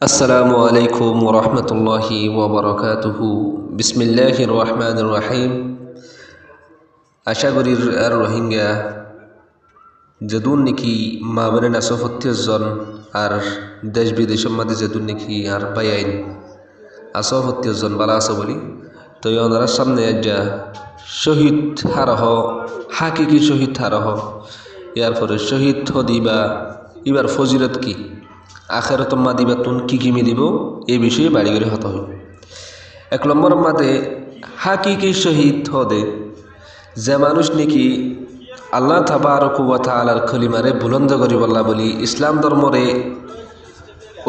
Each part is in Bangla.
আসসালামু আলাইকুম ওরহমতুল্লাহি ওবরকাতুহু বিসমিল্লাহির রহমানির রহিম। আশা করি আর রোহিঙ্গা যেদুন নাকি মা বোনের আসফত্যজন আর দেশ বিদেশের মাঝে যেদুন নাকি আর পাইন আসফত্যজন বালা আস বলি তো ওনারা সামনে যা শহীদ হারহ হাকিকি শহীদ হারহ ইয়ার পরে শহীদ হদিবা ইবার ফজিলত কি আখেরত মা দিবা তুন কি মিলিব এই বিষয়ে বাড়ি করে হতে হয়। এক নম্বর মাতে হাকিকি শহীদ হদে যে মানুষ নাকি আল্লাহ তাবারক ওয়া তাআলার কলিমারে বুলন্দ করি বল্লা বলি ইসলাম ধর্মরে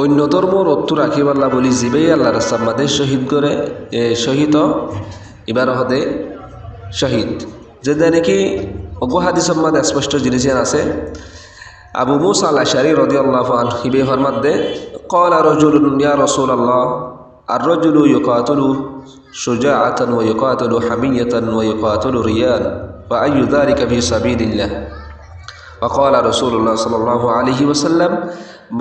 অন্য ধর্মর অত্তু রাখি বল্লা বলি জিবেই আল্লাহ রাস্তার মাঝে শহীদ করে শহীদ এবার হদে শহীদ যেটা নাকি অগো হাদিসের মাঝে স্পষ্ট জিনিস আছে। আবু মুসা আল আশআরী রাদিয়াল্লাহু আনহু হিবে ফরমাতে ক্বালা রাজুলুন ইয়া রাসূলুল্লাহ আর-রাজুলু ইউকাতিলু শুজাআতান ওয়া ইউকাতিলু হামিয়াতান ওয়া ইউকাতিলু রিয়ান ওয়া আইয়ু যালিকা ফি সাবিলিল্লাহ ওয়া ক্বালা রাসূলুল্লাহ সাল্লাল্লাহু আলাইহি ওয়াসাল্লাম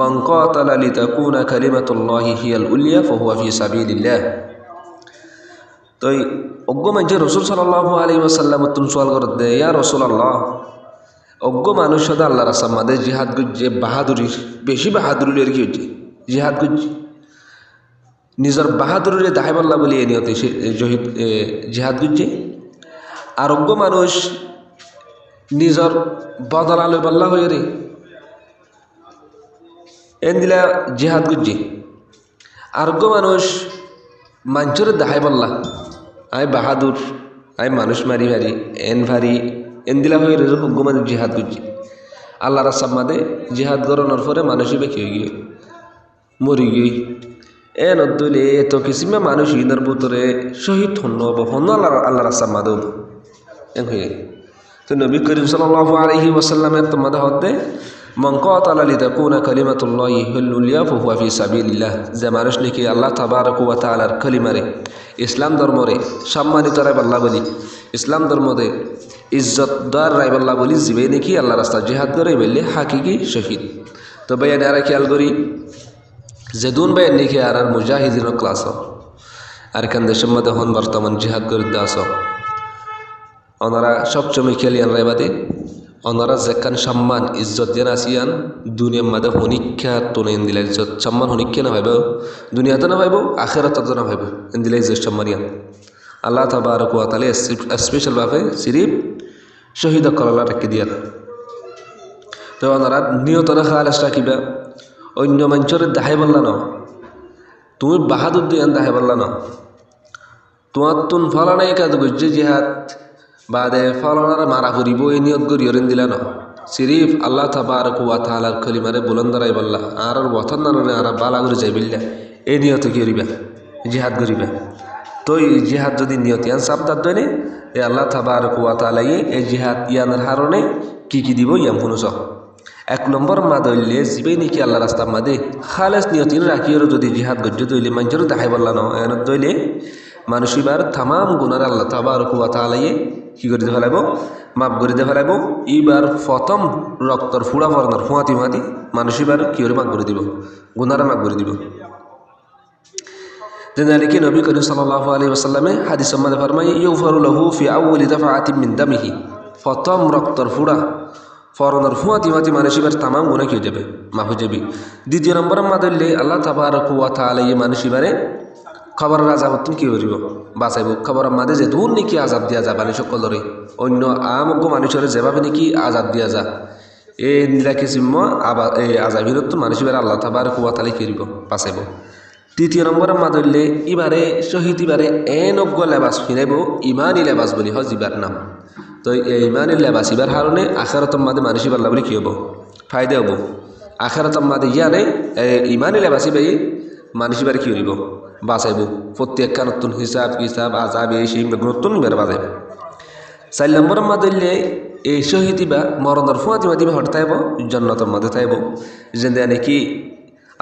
মান ক্বাতালা লিতাকুনা কালিমাতুল্লাহি হিয়াল উলিয়া ফাহুয়া ফি সাবিলিল্লাহ। তো অজ্ঞ মানুষ রাসূল সাল্লাল্লাহু আলাইহি ওয়াসাল্লাম তুন সওয়াল করতে ইয়া রাসূলুল্লাহ অজ্ঞ মানুষ সদা আল্লাহ রাস্তার মাঝে জিহাদ গুজে বাহাদুরি বেশি বাহাদুরি আর কি হচ্ছে জিহাদ গুজ নিজের বাহাদুরি দাহাইবাল্লা বলি এ নিয়তে শহীদ জিহাদ গুজছে আর অজ্ঞ মানুষ নিজের বদলালয় বল্লা হয়ে রে এন দিলা জিহাদ গুজছে আর অজ্ঞ মানুষ মানুষের দাহাইবাল্লা আয় বাহাদুর আয় মানুষ মারি ভারি এন ভারি এন্দিলা হয়ে রেজো অজ্ঞ মানুষ জিহাদ করছি আল্লাহ রাস্তার মাঝে জিহাদ করানোর পরে মানুষই বেঁকে হয়ে গিয়ে মরি গিয়ে এ নদলে এত কিসিমা মানুষ ইনার ভিতরে শহীদ হন্য হন্য আল্লাহ রাস্তার মাঝে এন হয়ে তো নবী করিম সাল্লাল্লাহু আলাইহি ওয়াসাল্লামের তোমাদের হতে মান ক্বাতালা লিতাকুনা কালিমাতুল্লাহি হিয়াল উলিয়া ফাহুয়া ফি সাবিলিল্লাহ যে মানুষ নাকি আল্লাহ তাবারক ওয়া তাআলার কলিমারে ইসলাম ধর্মরে সম্মানিত রাইবাল্লাহ বলি ইসলাম ধর্মরে ইজ্জতদার রাইবাল্লাহ বলি জিবে নাকি আল্লাহ রাস্তা জিহাদ করে বললে হাকিকি শহীদ। তো ভাইয়া আর খেয়াল করি যেদুন ভাইয়া নাকি আর মুজাহিদিন ক্লাস আর এখান দেশের মধ্যে হন বর্তমান জিহাদ করে দাস ওনারা সবসময় খেলিয়ান রাইবাদে ওনারা যেখান সম্মান ইজ্জত দেন আসিয়ান দুনিয়ার মাঝে হনিক্ষা তোনে দিলে ইজ্জত সম্মান হনিক্ষা না ভাইব দুনিয়াতে না ভাইব আখেরাতে না ভাইব দিলে ইজ্জত সম্মানিয়ান আল্লাহ তাবারক ওয়া তাআলা স্পেশালভাবে সিরিফ শহীদ করালা রেখে দিয়ান। তো ওনারা নিয়তরা খালাস রাখিবা অন্য মানুষের দাহাই বললা ন তুমি বাহাদুর দিয়ান দাহাই বললা ন তোমার তুন ফলা নাই কাজ বুঝছে জিহাদ বাদে ফলনার মারা করিব এই নিয়ত করি ওরেন দিলা ন সিরিফ আল্লাহ তাবারক ওয়া তাআলার কলিমারে বুলন্দরাই বললা আর বথন নাননে আর বালা করে যাইবিল্লা এই নিয়তে কি করিবা জিহাদ করিবা। তো এই জিহাদ যদি নিয়ত ইয়ান সাবদার দইনে এ আল্লাহ তাবারক ওয়া তাআলা এই জিহাদ ইয়ানের হারণে কি দিব ইয়াম শুনুছ। এক নম্বর মা দইলে জিবে নাকি আল্লাহ রাস্তার মাদে খালেস নিয়তিন রাখিও যদি জিহাদ গজ্য দইলে মানুষের দেখাই বললা ন এনত দইলে মানুষ এবার তামাম গুণার আল্লাহ তাবারক ওয়া তাআলা কি করে ফেলাইব মাপ করে দিয়ে ফেলাইব এইবার প্রথম রক্তর ফুড়া ফরানোর ফুঁয়াতি ফুঁয়াতি মানুষ এবার কি করে মাপ করে দিব গুণারা মাপ করে দিব। যেনালিকি নবী করিম সাল্লাল্লাহু আলাইহি ওয়াসাল্লামে হাদিসের মধ্যে ফরমায় ইউগফারু লাহু ফি আউয়ালি দাফআতিন মিন দামিহি প্রথম রক্তর ফুড়া ফরানোর ফুঁয়াতি ফুঁয়াতি মানুষ এবার তামাম গুণা কি হয়ে যাবে মাফ হয়ে যাবে। দ্বিতীয় নম্বর মাদলে আল্লাহ তাবারক ওয়া তাআলা মানুষ এবারে খবরের আজাব তুমি কী করিব বাঁচাইব খবরের মাঝে যে দূর নাকি আজাব দিয়া যা বানি সকলরে অন্য আমজ্ঞ মানুষের যেভাবে নাকি আজাব দিয়া যা এ নিলাকে সিম্ম আবার এই আজাবিরত মানুষ এবার আল্লাহ তাবারক ওয়া তাআলা করিব বাঁচাইব। তৃতীয় নম্বরের মাদলে এবারে শহীদ এবারে অজ্ঞ লেবাস ফিরাইব ইমানি লেবাস বলি হজিবার নাম। তো এই ইমানি লেবাস এবার হারণে আখারতম মাদে মানুষ এবার বলি কী হব ফায়দা হব আখারতম মাদে ইয়ানে ইমানি লেবাসি বাই মানুষ এবার কী করিব বাঁচাইব প্রত্যেকটা নতুন হিসাব কিতাব আজাব এই সেই নতুন বেড়ে বাজাইব। 4 নম্বরের মাদলে এই শহীদ বা মরণের ফুঁয়াতি মাতিবা হট থাইব জান্নাতের মধ্যে থাইব যেন নাকি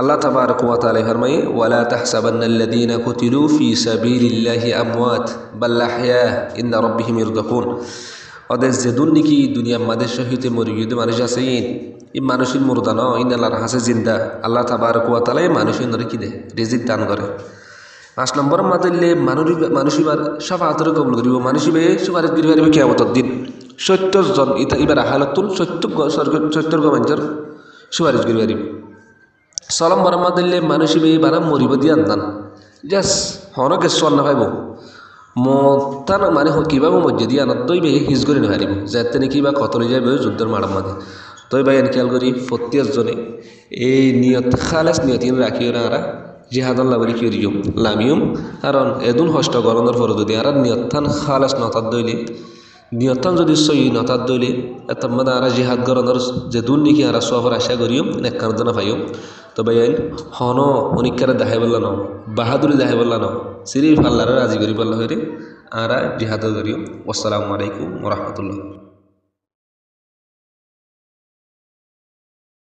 আল্লাহ তাবারক ওয়া তাআলা ফরমায়ে ওয়ালা তাহসাবান্নাল্লাযীনা কুতিলু ফি সাবিলিল্লাহি আমওয়াত বাল আহইয়া ইন্না রাব্বিহিম ইরযাকুন ওদের যেদুন নাকি দুনিয়ার মাঝে শহীদে মরি গিয়ে মানুষ আছে ই মানুষের মুর্দা ন ইন আল্লাহর হাসে জিন্দা আল্লাহ তাবারক ওয়া তাআলা মানুষের নরে কি দে রিজিক দান করে 5 নম্বর মাতিলে মানুষিবার শাফাআতের কবুল করিব মানুষিবে সুপারিশ করি পারিব কিয়ামতের দিন 70 জন এবার হালাতুন 70 গমঞ্জর সুপারিশ করি পারিব 6 নম্বর মাতিলে মানুষিবে বারা মরিব দিয়ান দান জাস হনকে সোয়াল না পাইব মতান মানে কিভাবে মধ্যে দিয়ে আনার দইবে হিজ করে নিহারিব যাতে নাকি বা কত লই যাবে যুদ্ধের মারার মাঝে তই ভাই এন খেয়াল করি প্রত্যেকজনে এই নিয়ত খালেস নিয়ত রাখি ওরা আরা জিহাদুল্লাহ বলি কি করিম লামিউম কারণ এদুন হষ্ট গরমের পরে যদি আর নিয়ত্থান খালেস নতার দইলে নিয়ত্থান যদি সই নতার দইলে এত মানে আর জিহাদ গরনের যে দুন নাকি আর সফর আশা করিম নেকার জন্য পাইম তো ভাই হন অনিকারে দেখাই বললা ন বাহাদুরি দেখাই বললা ন সিরিফ আল্লাহরে রাজি করি বললা হয়ে আর জিহাদ করিম আসসালামু আলাইকুম ওয়া রাহমাতুল্লাহ।